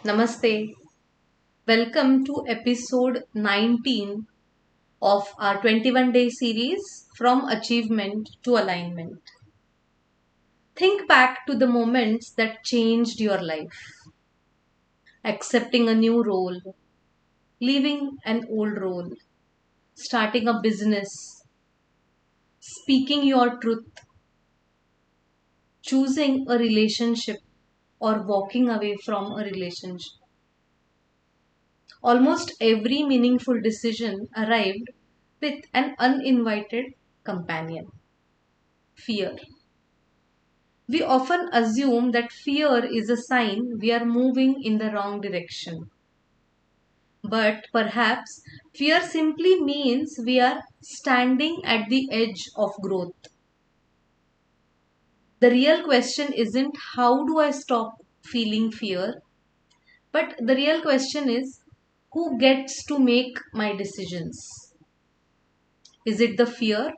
Namaste. Welcome to episode 19 of our 21-day series From Achievement to Alignment. Think back to the moments that changed your life. Accepting a new role, leaving an old role, starting a business, speaking your truth, choosing a relationship, or walking away from a relationship. Almost every meaningful decision arrived with an uninvited companion: fear. We often assume that fear is a sign we are moving in the wrong direction. But perhaps fear simply means we are standing at the edge of growth. The real question isn't how do I stop feeling fear, but the real question is who gets to make my decisions? Is it the fear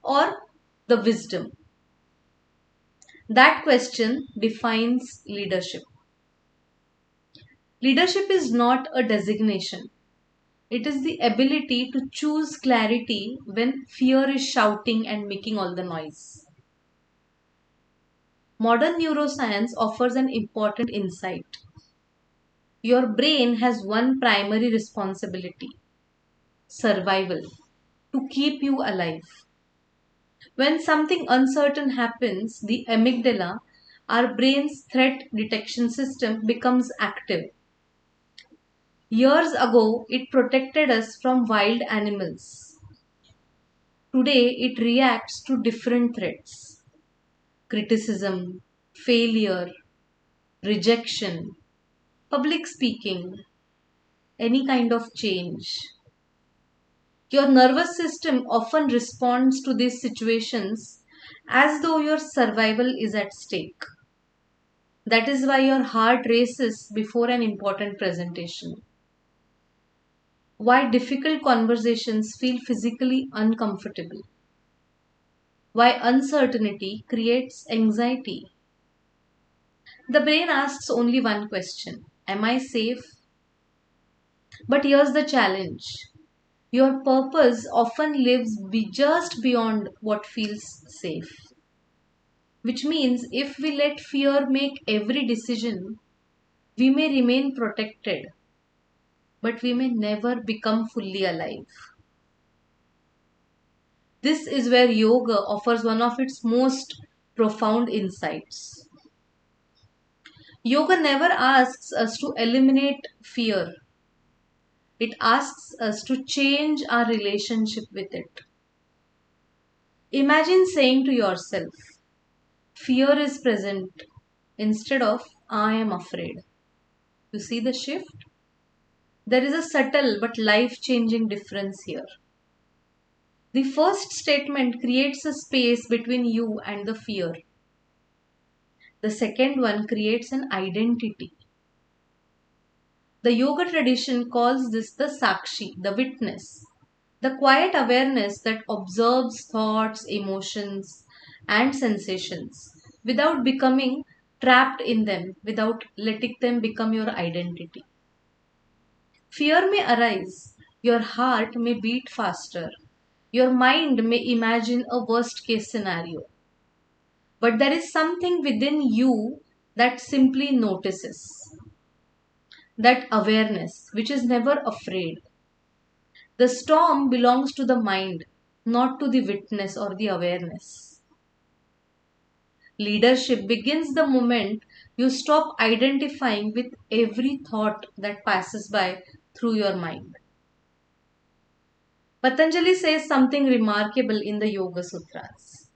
or the wisdom? That question defines leadership. Leadership is not a designation. It is the ability to choose clarity when fear is shouting and making all the noise. Modern neuroscience offers an important insight. Your brain has one primary responsibility: survival, to keep you alive. When something uncertain happens, the amygdala, our brain's threat detection system, becomes active. Years ago, it protected us from wild animals. Today, it reacts to different threats: criticism, failure, rejection, public speaking, any kind of change. Your nervous system often responds to these situations as though your survival is at stake. That is why your heart races before an important presentation. Why difficult conversations feel physically uncomfortable. Why uncertainty creates anxiety. The brain asks only one question: am I safe? But here's the challenge: your purpose often lives just beyond what feels safe. Which means if we let fear make every decision, we may remain protected, but we may never become fully alive. This is where yoga offers one of its most profound insights. Yoga never asks us to eliminate fear. It asks us to change our relationship with it. Imagine saying to yourself, fear is present, instead of I am afraid. You see the shift? There is a subtle but life-changing difference here. The first statement creates a space between you and the fear. The second one creates an identity. The yoga tradition calls this the sakshi, the witness, the quiet awareness that observes thoughts, emotions, and sensations without becoming trapped in them, without letting them become your identity. Fear may arise, your heart may beat faster, your mind may imagine a worst case scenario, but there is something within you that simply notices. That awareness, which is never afraid. The storm belongs to the mind, not to the witness or the awareness. Leadership begins the moment you stop identifying with every thought that passes by through your mind. Patanjali says something remarkable in the Yoga Sutras.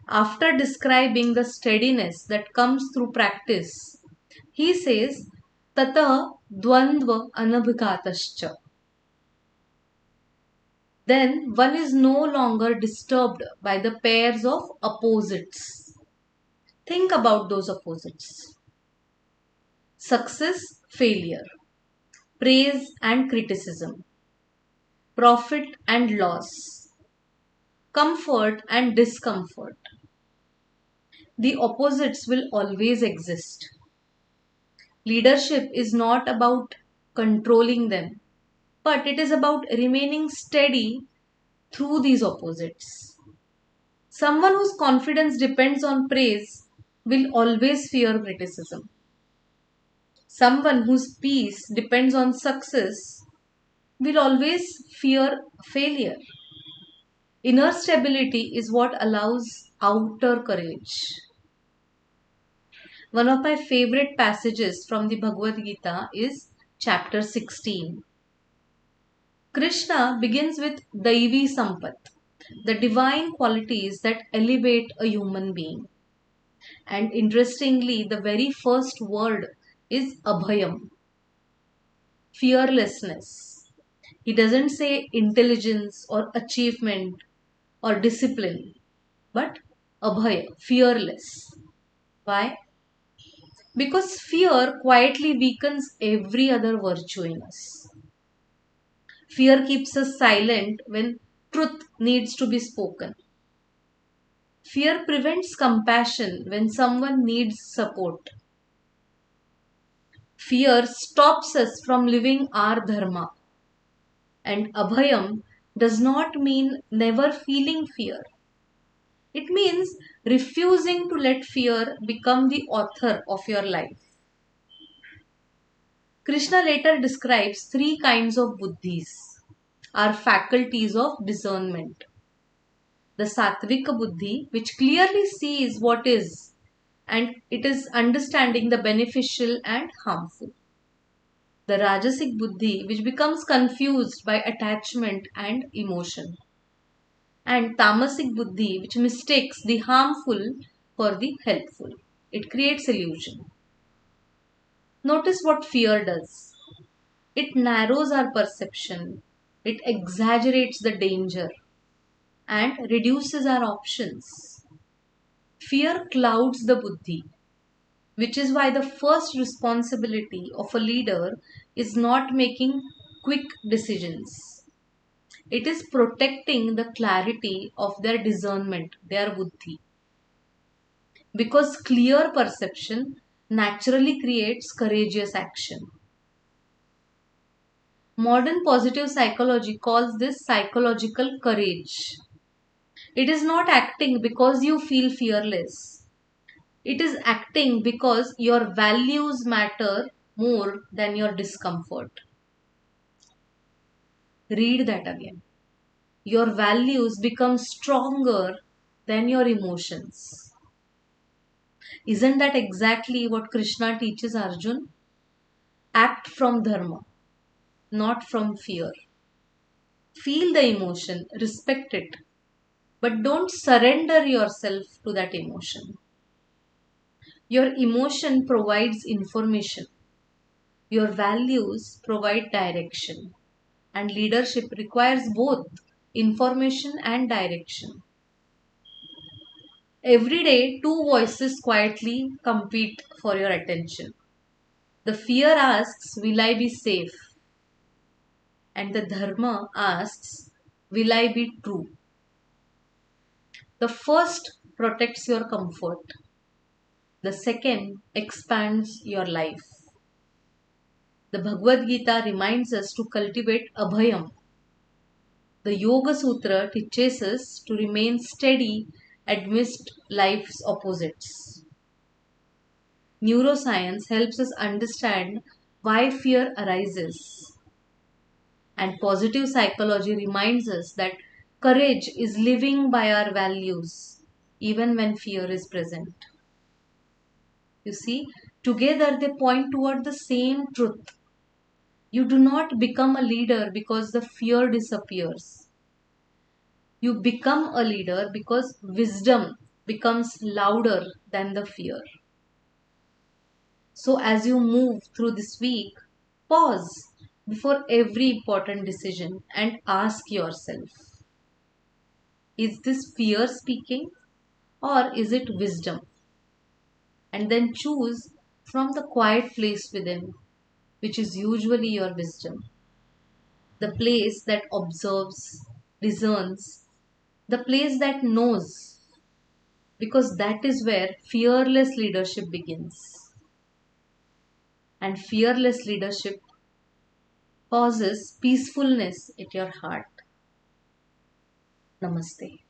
After describing the steadiness that comes through practice, he says, Tata dvandva anabhikatascha. Then one is no longer disturbed by the pairs of opposites. Think about those opposites: success, failure, praise and criticism, profit and loss, comfort and discomfort. The opposites will always exist. Leadership is not about controlling them, but it is about remaining steady through these opposites. Someone whose confidence depends on praise will always fear criticism. Someone whose peace depends on success will always fear failure. Inner stability is what allows outer courage. One of my favorite passages from the Bhagavad Gita is chapter 16. Krishna begins with Daivi Sampad, the divine qualities that elevate a human being. And interestingly, the very first word is Abhayam, fearlessness. He doesn't say intelligence or achievement or discipline, but Abhaya, fearless. Why? Because fear quietly weakens every other virtue in us. Fear keeps us silent when truth needs to be spoken. Fear prevents compassion when someone needs support. Fear stops us from living our dharma. And Abhayam does not mean never feeling fear. It means refusing to let fear become the author of your life. Krishna later describes three kinds of buddhis, our faculties of discernment. The sattvika buddhi, which clearly sees what is, and it is understanding the beneficial and harmful. The rajasic buddhi, which becomes confused by attachment and emotion. And tamasic buddhi, which mistakes the harmful for the helpful. It creates illusion. Notice what fear does. It narrows our perception, it exaggerates the danger, and reduces our options. Fear clouds the buddhi, which is why the first responsibility of a leader is not making quick decisions. It is protecting the clarity of their discernment, their buddhi. Because clear perception naturally creates courageous action. Modern positive psychology calls this psychological courage. It is not acting because you feel fearless. It is acting because your values matter more than your discomfort. Read that again. Your values become stronger than your emotions. Isn't that exactly what Krishna teaches Arjun? Act from dharma, not from fear. Feel the emotion, respect it, but don't surrender yourself to that emotion. Your emotion provides information. Your values provide direction. And leadership requires both information and direction. Every day, two voices quietly compete for your attention. The fear asks, will I be safe? And the dharma asks, will I be true? The first protects your comfort. The second expands your life. The Bhagavad Gita reminds us to cultivate Abhayam. The Yoga Sutra teaches us to remain steady amidst life's opposites. Neuroscience helps us understand why fear arises. And positive psychology reminds us that courage is living by our values even when fear is present. You see, together they point toward the same truth. You do not become a leader because the fear disappears. You become a leader because wisdom becomes louder than the fear. So, as you move through this week, pause before every important decision and ask yourself, is this fear speaking or is it wisdom? And then choose from the quiet place within, which is usually your wisdom, the place that observes, discerns, the place that knows, because that is where fearless leadership begins. and fearless leadership causes peacefulness at your heart. Namaste.